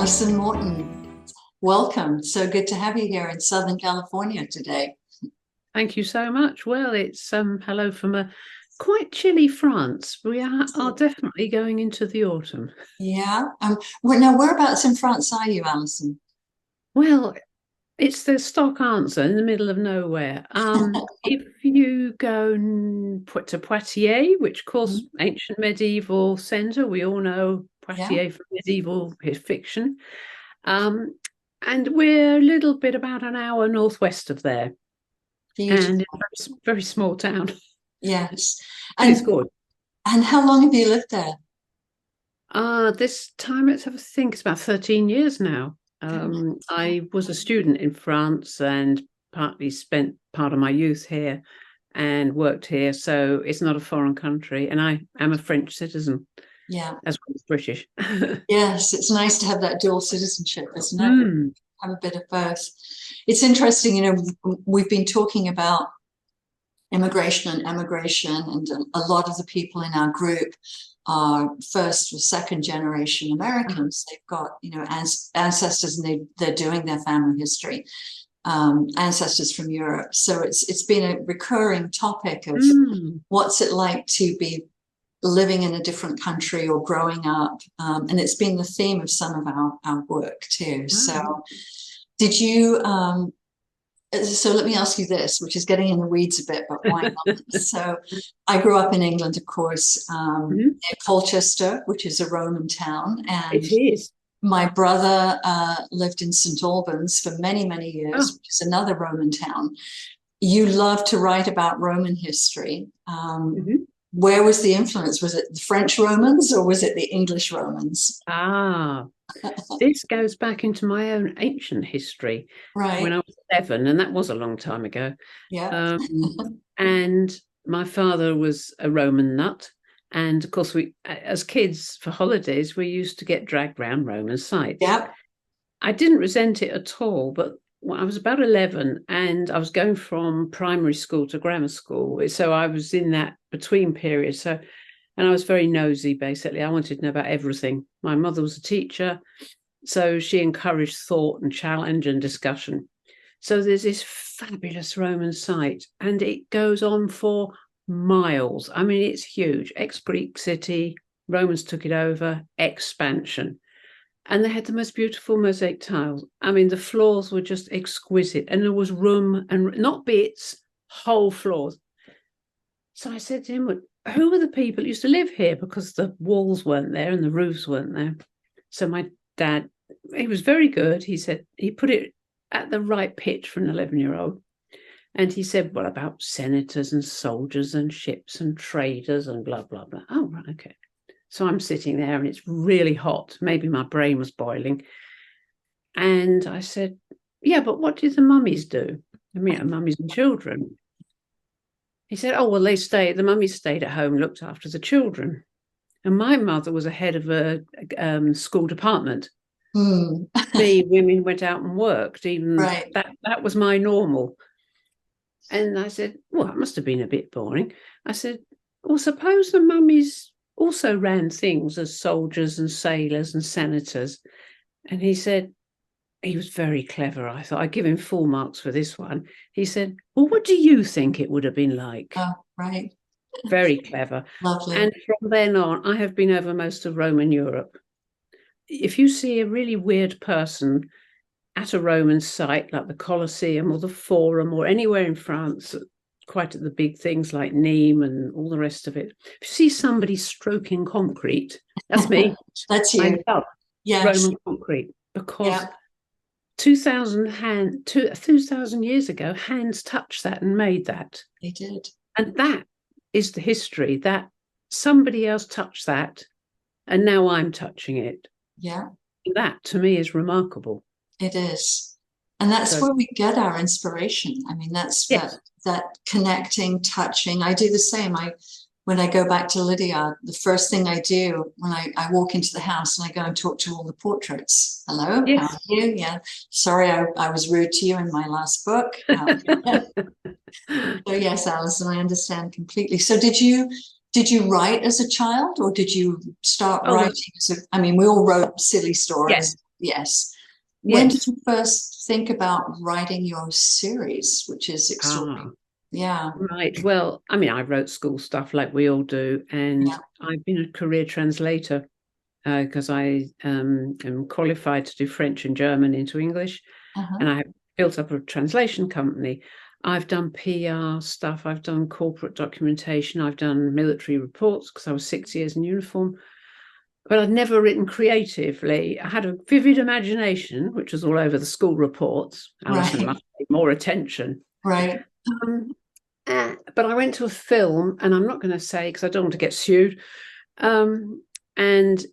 Alison Morton, welcome. So good to have you here in Southern California today. Thank you so much. Well, it's hello from a quite chilly France. We are definitely going into the autumn. Yeah. Now, whereabouts in France are you, Alison? Well, it's the stock answer in the middle of nowhere. If you go to Poitiers, which of course Mhm. ancient medieval centre, we all know Yeah. Poitiers from medieval fiction. Um, and we're a little bit about an hour northwest of there, and Beautiful. it's a very small town, Yes. but it's And good. and how long have you lived there? This time, let's have a think. It's about 13 years now. Yeah. I was a student in France and partly spent part of my youth here and worked here. So it's not a foreign country. And I am a French citizen Yeah. as well as British. Yes, it's nice to have that dual citizenship, isn't it? Mm. Have a bit of both. It's interesting, we've been talking about immigration and emigration, and a lot of the people in our group are first or second generation Americans. They've got, as ancestors, and they're doing their family history, ancestors from Europe. So it's been a recurring topic of Mm. what's it like to be living in a different country or growing up. And it's been the theme of some of our work too. So Wow. did you, so let me ask you this, which is getting in the weeds a bit, but why not? So I grew up in England, of course, Mhm. near Colchester, which is a Roman town. And It is. my brother lived in St. Albans for many, many years, Oh, which is another Roman town. You love to write about Roman history. mhm. Where was the influence? Was it the French Romans or was it the English Romans? Ah, this goes back into my own ancient history when Right. I was 11, and that was a long time ago. Yeah. Um, and my father was a Roman nut. And of course, we, as kids for holidays, we used to get dragged round Roman sites. Yeah. I didn't resent it at all, but when I was about 11 and I was going from primary school to grammar school. So I was in that between period. And I was very nosy, basically. I wanted to know about everything. My mother was a teacher, so she encouraged thought and challenge and discussion. So there's this fabulous Roman site, and it goes on for miles. I mean, it's huge. Ex-Greek city, Romans took it over, expansion. And they had the most beautiful mosaic tiles. I mean, the floors were just exquisite, and there was room and not bits, whole floors. So I said to him, "Well, who are the people who used to live here?" Because the walls weren't there and the roofs weren't there. So my dad, he was very good. He said he put it at the right pitch for an 11-year-old. And he said, "Well, about senators and soldiers and ships and traders and blah, blah, blah." Oh, right, okay. So I'm sitting there and it's really hot. Maybe my brain was boiling. And I said, "Yeah, but what did the mummies do?" I mean, mummies and children. He said, "Oh, well, the mummies stayed at home, looked after the children." And my mother was a head of a school department. Hmm. Me, women went out and worked. Even Right. that was my normal. And I said, "Well, that must have been a bit boring." I said, "Well, suppose the mummies also ran things as soldiers and sailors and senators." And he said, he was very clever. I thought I'd give him full marks for this one. He said, "Well, what do you think it would have been like?" Oh, right. Very clever. Lovely. And from then on, I have been over most of Roman Europe. If you see a really weird person at a Roman site like the Colosseum or the Forum or anywhere in France, quite at the big things like Nîmes and all the rest of it, if you see somebody stroking concrete, that's me. That's I you. love Yes. Roman concrete because Yeah, 2,000 years ago, hands touched that and made that. they did. And that is the history that somebody else touched that and now I'm touching it. Yeah, That to me is remarkable. it is. And that's So, where we get our inspiration. I mean, that's yes, that connecting, touching. I do the same. When I go back to Lydia, the first thing I do when I walk into the house and I go and talk to all the portraits. Hello, how are yes. you? Yeah. Sorry, I was rude to you in my last book. So yes, Alison, I understand completely. So did you write as a child or did you start Oh, writing I mean, we all wrote silly yeah. stories. Yes. When did Yes. you first think about writing your series, which is extraordinary? Ah, Yeah. right. Well, I mean, I wrote school stuff like we all do, and Yeah. I've been a career translator because I am qualified to do French and German into English, Uh-huh. and I have built up a translation company. I've done PR stuff, I've done corporate documentation, I've done military reports because I was 6 years in uniform, but I'd never written creatively. I had a vivid imagination, which was all over the school reports. Alison Right. must pay more attention. Right. Um, but I went to a film, and I'm not going to say because I don't want to get sued. And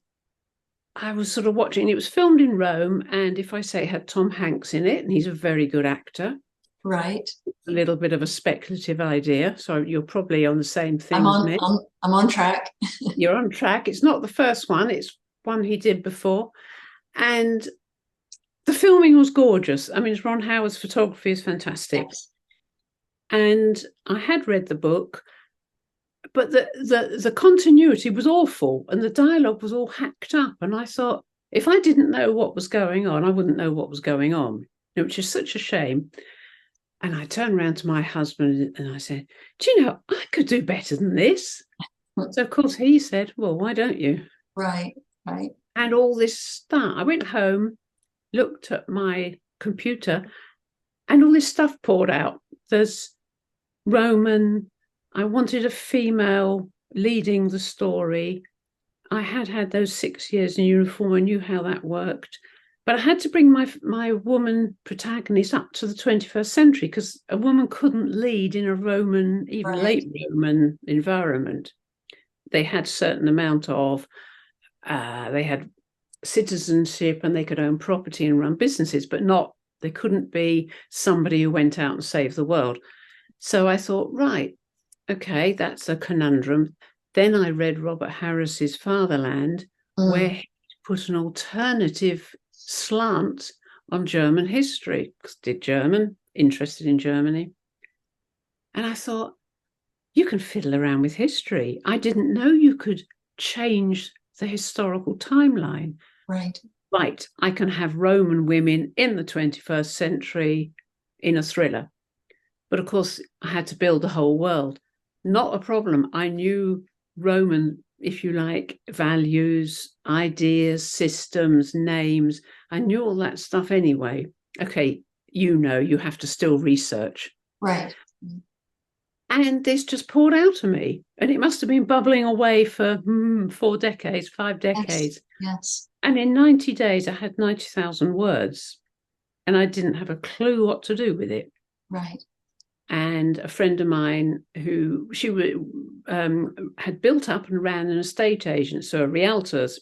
I was sort of watching, it was filmed in Rome, and if I say it had Tom Hanks in it, and he's a very good actor, Right. a little bit of a speculative idea. So you're probably on the same I'm thing as on me. I'm on track. You're on track. It's not the first one, it's one he did before. And the filming was gorgeous. I mean, Ron Howard's photography is fantastic. Yes. And I had read the book, but the continuity was awful and the dialogue was all hacked up. And I thought, if I didn't know what was going on, I wouldn't know what was going on, which is such a shame. And I turned around to my husband and I said, do you know, I could do better than this. So, of course, he said, well, why don't you? Right. Right. And all this stuff. I went home, looked at my computer, and all this stuff poured out. There's Roman. I wanted a female leading the story. I had those 6 years in uniform. I knew how that worked. But I had to bring my woman protagonist up to the 21st century because a woman couldn't lead in a Roman, even Right. late Roman environment. They had certain amount of, they had citizenship and they could own property and run businesses, but not, they couldn't be somebody who went out and saved the world. So I thought, right, okay, that's a conundrum. Then I read Robert Harris's Fatherland, where Mm. he put an alternative slant on German history, because did German, interested in Germany. And I thought, you can fiddle around with history. I didn't know you could change the historical timeline. Right. Right, I can have Roman women in the 21st century in a thriller. But of course, I had to build the whole world. Not a problem. I knew Roman, if you like, values, ideas, systems, names. I knew all that stuff anyway. Okay, you have to still research. Right. And this just poured out of me. And it must have been bubbling away for 4 decades, 5 decades. Yes. Yes. And in 90 days, I had 90,000 words. And I didn't have a clue what to do with it. Right. And a friend of mine who had built up and ran an estate agent, so a realtors,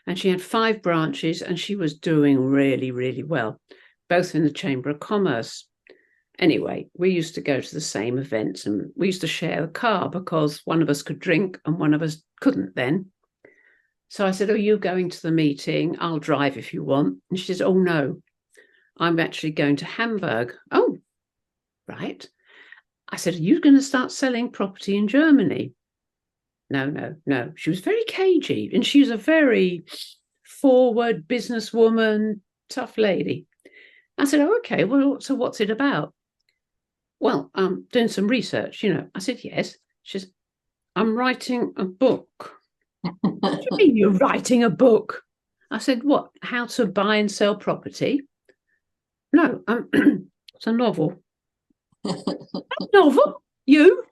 and she had 5 branches and she was doing really, really well, both in the Chamber of Commerce. Anyway, we used to go to the same events and we used to share a car because one of us could drink and one of us couldn't then. So I said, are you going to the meeting? I'll drive if you want. And she says, oh, no, I'm actually going to Hamburg. Oh, right. I said, are you going to start selling property in Germany? No. She was very cagey and she was a very forward businesswoman, tough lady. I said, oh, okay, well, so what's it about? Well, I'm doing some research, I said, yes. She says, I'm writing a book. What do you mean you're writing a book? I said, what? How to buy and sell property? No, it's a novel. Novel? You?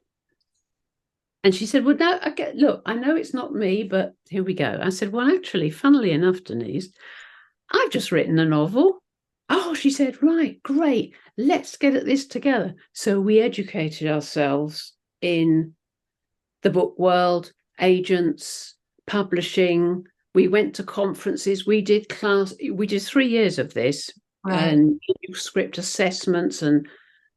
And she said, well, no, look, I know it's not me, but here we go. I said, well, actually, funnily enough, Denise, I've just written a novel. Oh, she said, right, great. Let's get at this together. So we educated ourselves in the book world, agents, publishing. We went to conferences. We did 3 years of this Right. and script assessments, and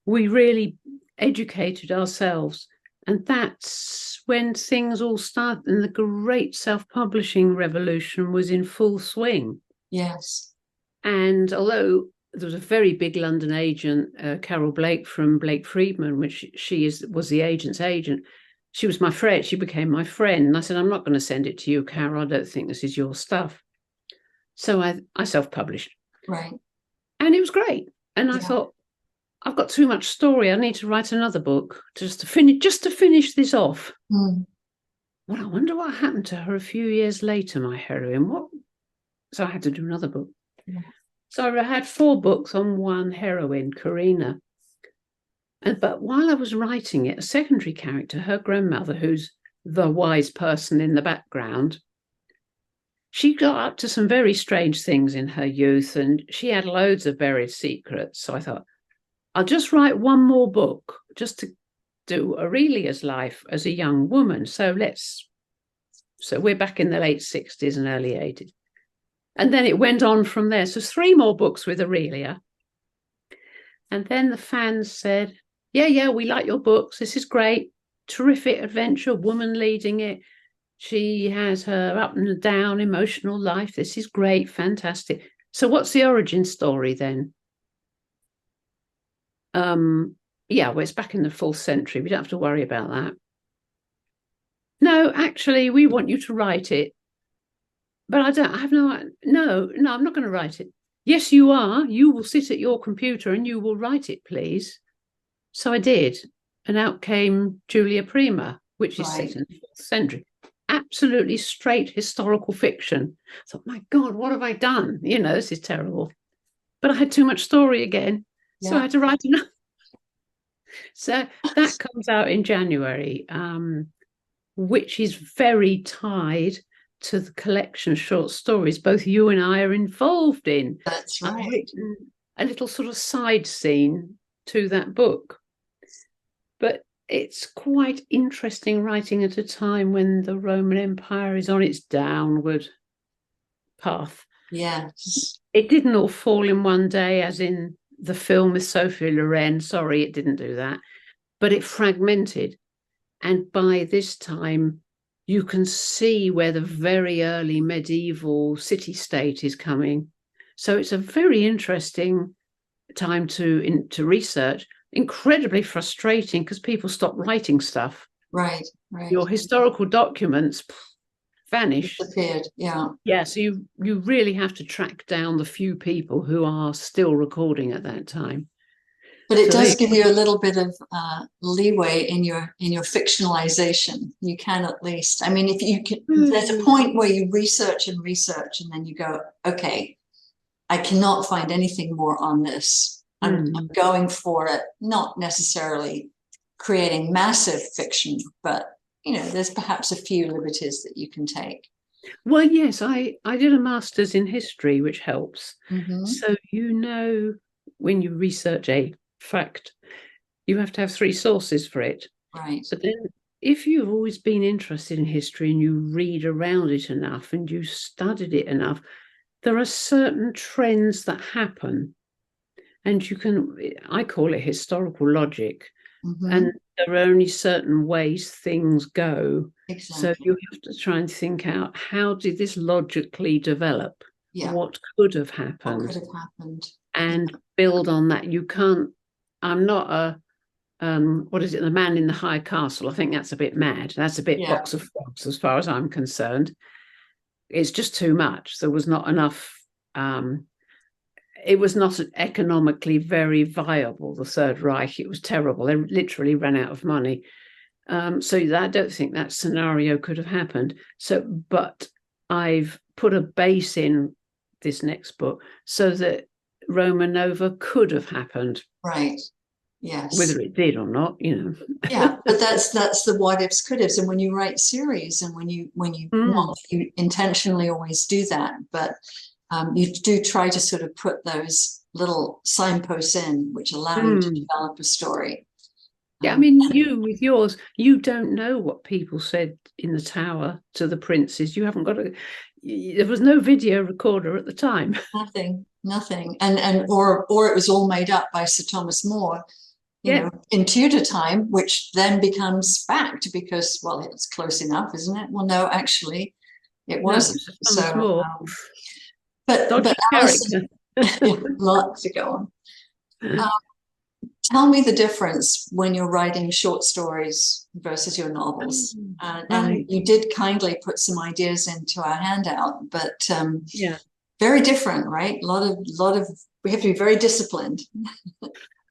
we really educated ourselves. And that's when things all started, and the great self-publishing revolution was in full swing. Yes. And although there was a very big London agent, Carol Blake from Blake Friedman, which was the agent's agent, she was my friend. She became my friend. And I said, I'm not going to send it to you, Carol. I don't think this is your stuff. So I self-published. Right. And it was great. And I Yeah. thought, I've got too much story. I need to write another book just to finish this off. Mm. Well, I wonder what happened to her a few years later, my heroine. So I had to do another book. Yeah. So I had 4 books on one heroine, Karina. But while I was writing it, a secondary character, her grandmother, who's the wise person in the background, she got up to some very strange things in her youth, and she had loads of buried secrets. So I thought, I'll just write one more book just to do Aurelia's life as a young woman. So we're back in the late 60s and early 80s. And then it went on from there. So 3 more books with Aurelia. And then the fans said, yeah, we like your books. This is great. Terrific adventure, woman leading it. She has her up and down emotional life. This is great, fantastic. So what's the origin story then? Well, it's back in the 4th century. We don't have to worry about that. No, actually, we want you to write it. But no, I'm not going to write it. Yes, you are. You will sit at your computer and you will write it, please. So I did. And out came Julia Prima, which is set in the 4th century. Absolutely straight historical fiction. I thought, my God, what have I done? This is terrible. But I had too much story again. Yeah. So I had to write another. So that comes out in January, which is very tied to the collection of short stories both you and I are involved in. That's right. A little sort of side scene to that book. But it's quite interesting writing at a time when the Roman Empire is on its downward path. Yes. It didn't all fall in one day, as in the film with Sophie Loren. Sorry, it didn't do that. But it fragmented. And by this time, you can see where the very early medieval city-state is coming. So it's a very interesting time to research. Incredibly frustrating because people stop writing stuff. Right. Your historical documents vanish. Disappeared. Yeah. Yeah. So you really have to track down the few people who are still recording at that time. But it does give you a little bit of leeway in your fictionalization. You can at least, I mean, if you can, there's a point where you research and then you go, okay, I cannot find anything more on this. I'm going for it, not necessarily creating massive fiction, but there's perhaps a few liberties that you can take. Well, yes, I did a master's in history, which helps. So when you research a fact, you have to have 3 sources for it. Right. But then if you've always been interested in history and you read around it enough and you studied it enough, there are certain trends that happen. And I call it historical logic. And there are only certain ways things go. Exactly. So you have to try and think out, how did this logically develop? Yeah. What could have happened? And build on that. You can't, I'm not what is it, the man in the high castle. I think that's a bit mad. That's a bit box of frogs as far as I'm concerned. It's just too much. There was not enough, it was not economically very viable, the Third Reich. It was terrible. They literally ran out of money. So I don't think that scenario could have happened. But I've put a base in this next book so that Roma Nova could have happened. Right. Yes. Whether it did or not, Yeah, but that's the what ifs, could ifs. And when you write series and when you you intentionally always do that, but you do try to sort of put those little signposts in which allow you to develop a story. Yeah, I mean, you with yours, you don't know what people said in the tower to the princes. You haven't got there was no video recorder at the time. Nothing. And or it was all made up by Sir Thomas More, you know, in Tudor time, which then becomes fact because, well, it's close enough, isn't it? Well, no, actually, it wasn't. So, but Alison, lots to go on. Tell me the difference when you're writing short stories versus your novels. And you did kindly put some ideas into our handout, but very different, right? A lot of we have to be very disciplined.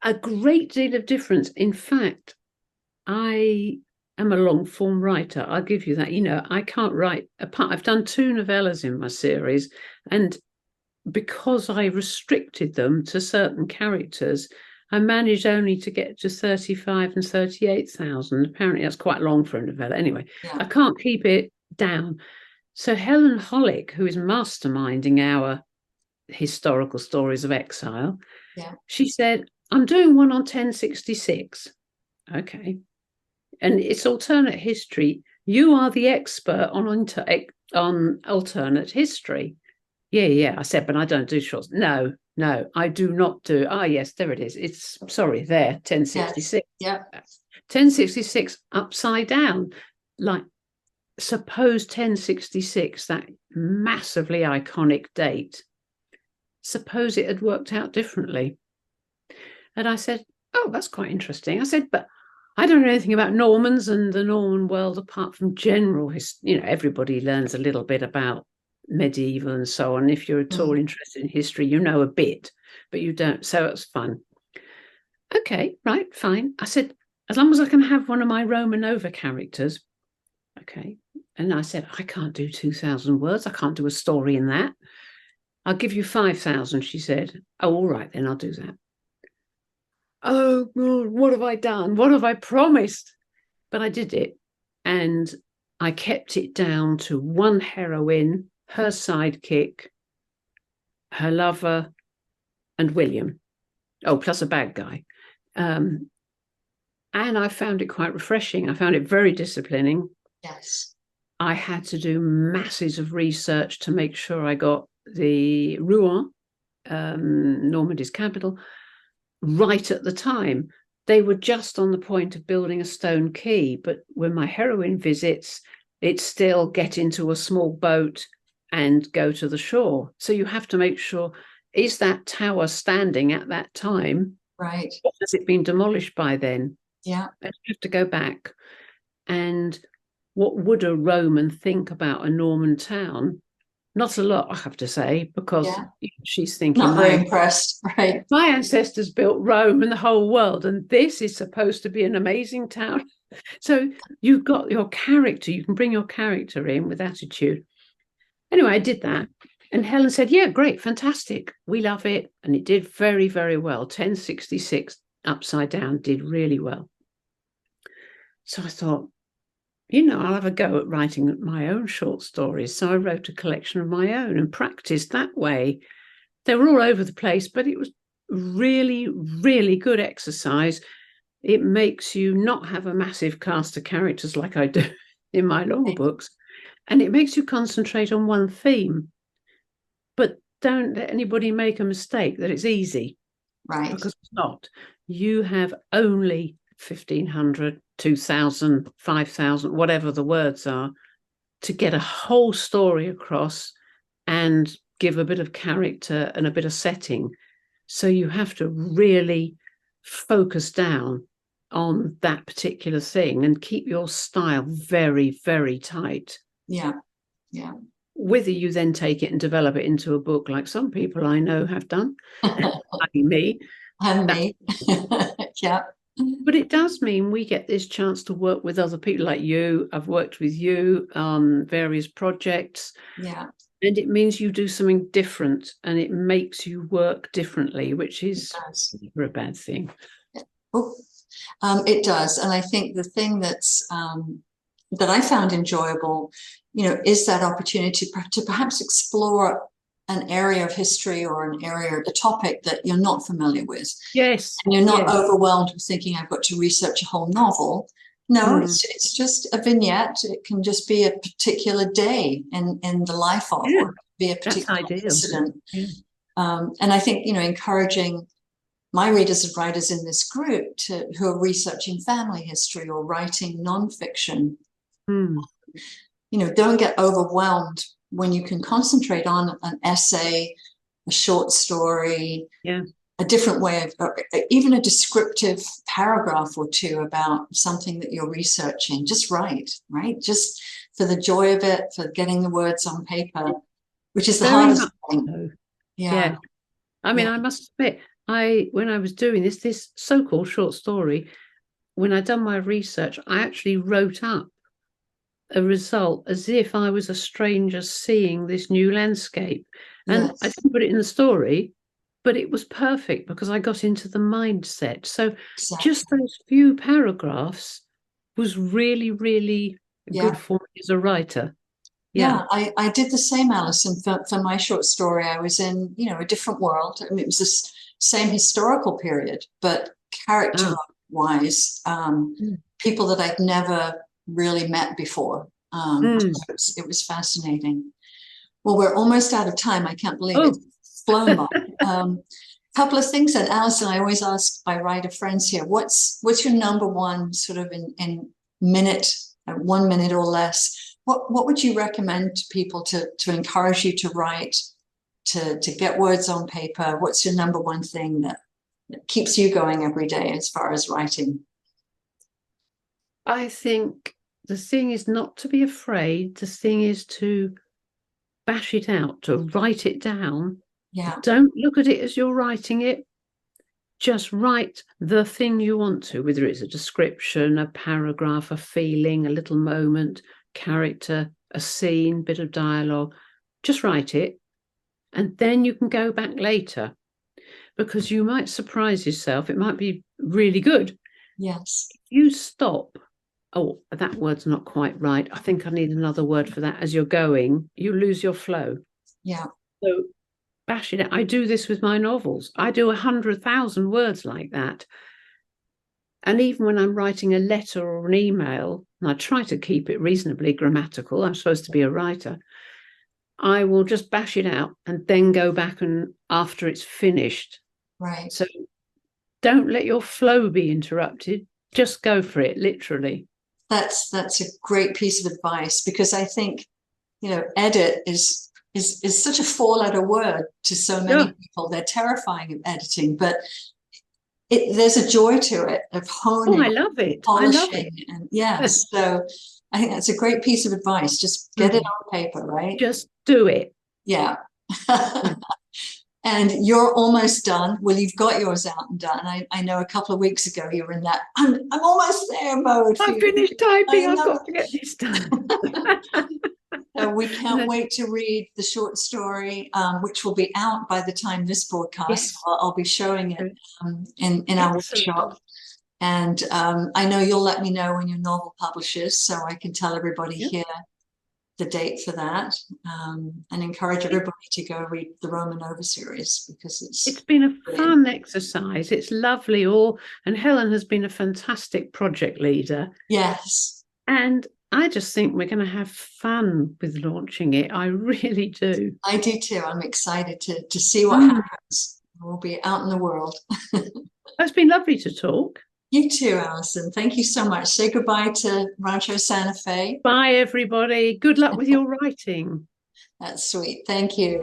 A great deal of difference. In fact, I am a long form writer. I'll give you that. You know, I can't write apart. I've done 2 novellas in my series, and because I restricted them to certain characters, I managed only to get to 35 and 38,000. Apparently, that's quite long for a novella. Anyway, Yeah. I can't keep it down. So Helen Hollick, who is masterminding our historical stories of exile, Yeah. she said, I'm doing one on 1066. Okay. And it's alternate history. You are the expert on alternate history. Yeah. I said, but I don't do shorts. No, I do not do. Ah, yes, there it is. It's sorry, there, 1066. Yes. Yeah. 1066 upside down. Like, suppose 1066, that massively iconic date, suppose it had worked out differently. And I said, oh, that's quite interesting. I said, but I don't know anything about Normans and the Norman world apart from general history. You know, everybody learns a little bit about medieval and so on. If you're at all interested in history, you know a bit, but you don't. So it's fun. Okay, right, fine. I said, as long as I can have one of my Roman Nova characters. Okay. And I said, I can't do 2,000 words. I can't do a story in that. I'll give you 5,000, she said. Oh, all right, then I'll do that. Oh, God, what have I done? What have I promised? But I did it. And I kept it down to one heroine, her sidekick, her lover, and William. Oh, plus a bad guy. And I found it quite refreshing. I found it very disciplining. Yes. I had to do masses of research to make sure I got the Rouen, Normandy's capital, right at the time. They were just on the point of building a stone quay, but when my heroine visits, it's still get into a small boat and go to the shore. So you have to make sure, is that tower standing at that time? Right. Has it been demolished by then? Yeah. And you have to go back. And what would a Roman think about a Norman town? Not a lot, I have to say, because she's thinking, not very impressed, right? My ancestors built Rome and the whole world, and this is supposed to be an amazing town. So you've got your character, you can bring your character in with attitude. Anyway, I did that. And Helen said, yeah, great, fantastic. We love it. And it did very, very well. 1066 upside down did really well. So I thought, I'll have a go at writing my own short stories. So I wrote a collection of my own and practiced that way. They were all over the place, but it was really, really good exercise. It makes you not have a massive cast of characters like I do in my long books. And it makes you concentrate on one theme. But don't let anybody make a mistake that it's easy. Right. Because it's not. You have only 1,500, 2,000, 5,000, whatever the words are, to get a whole story across and give a bit of character and a bit of setting. So you have to really focus down on that particular thing and keep your style very, very tight. Yeah. Whether you then take it and develop it into a book like some people I know have done, like me. And me. Yeah. But it does mean we get this chance to work with other people like you. I've worked with you on various projects. Yeah. And it means you do something different and it makes you work differently, which is never a bad thing. It does. And I think the thing that's that I found enjoyable, is that opportunity to perhaps explore an area of history or a topic that you're not familiar with. Yes. And you're not overwhelmed with thinking I've got to research a whole novel. No, it's just a vignette. It can just be a particular day in the life of, or be a particular incident. Yeah. And I think, encouraging my readers and writers in this group who are researching family history or writing nonfiction, don't get overwhelmed when you can concentrate on an essay, a short story, a different way of, even a descriptive paragraph or two about something that you're researching. Just write, right? Just for the joy of it, for getting the words on paper. which is the Very hardest much thing. so. Yeah. Yeah. I mean, Yeah. I must admit, when I was doing this so-called short story, when I'd done my research, I actually wrote up a result as if I was a stranger seeing this new landscape. And I Yes. didn't put it in the story, but it was perfect because I got into the mindset. So just Exactly. those few paragraphs was really, really good Yeah. for me as a writer. Yeah. Yeah, I did the same, Alison, for my short story. I was in, a different world. I mean, it was the same historical period, but character Ah. wise, Mm. people that I'd never really met before. So Mm. it was fascinating. Well, we're almost out of time. I can't believe Oh. it's flown by. Couple of things that Alison, I always ask my writer friends here, what's your number one sort of in minute, 1 minute or less? What would you recommend to people to encourage you to write, to get words on paper? What's your number one thing that keeps you going every day as far as writing? I think the thing is not to be afraid. The thing is to bash it out, to write it down. Yeah, Don't look at it as you're writing it. Just write the thing you want to, whether it's a description, a paragraph, a feeling, a little moment, character, a scene, bit of dialogue. Just write it. And then you can go back later because you might surprise yourself. It might be really good. yes, You stop. Oh, that word's not quite right. I think I need another word for that. As you're going, you lose your flow. yeah, So bash it out. I do this with my novels. I do 100,000 words like that. And even when I'm writing a letter or an email, and I try to keep it reasonably grammatical, I'm supposed to be a writer, I will just bash it out and then go back and after it's finished. right. So don't let your flow be interrupted. Just go for it, literally. That's a great piece of advice because I think, edit is such a four-letter word to so many Yeah. people. They're terrifying of editing, but there's a joy to it of Oh, honing, I love it. I love it. polishing, and yes. So I think that's a great piece of advice. Just get it on paper, right? Just do it. Yeah. Yeah. And you're almost done. Well, you've got yours out and done. I know a couple of weeks ago you were in that I'm almost there mode for I you. finished I typing. I've know. got to get this done. We And can't then, wait to read the short story, which will be out by the time this broadcast. yes. I'll be showing it in our Excellent. workshop. And I know you'll let me know when your novel publishes so I can tell everybody Yep. here the date for that, and encourage everybody to go read the Roman Nova series because It's it's been a brilliant. fun exercise. It's lovely. And Helen has been a fantastic project leader. Yes, And I just think we're going to have fun with launching it. I really do. I do too. I'm excited to see what Mm. happens. We'll be out in the world. It's been lovely to talk. You too, Alison. Thank you so much. Say goodbye to Rancho Santa Fe. Bye, everybody. Good luck with your writing. That's sweet. Thank you.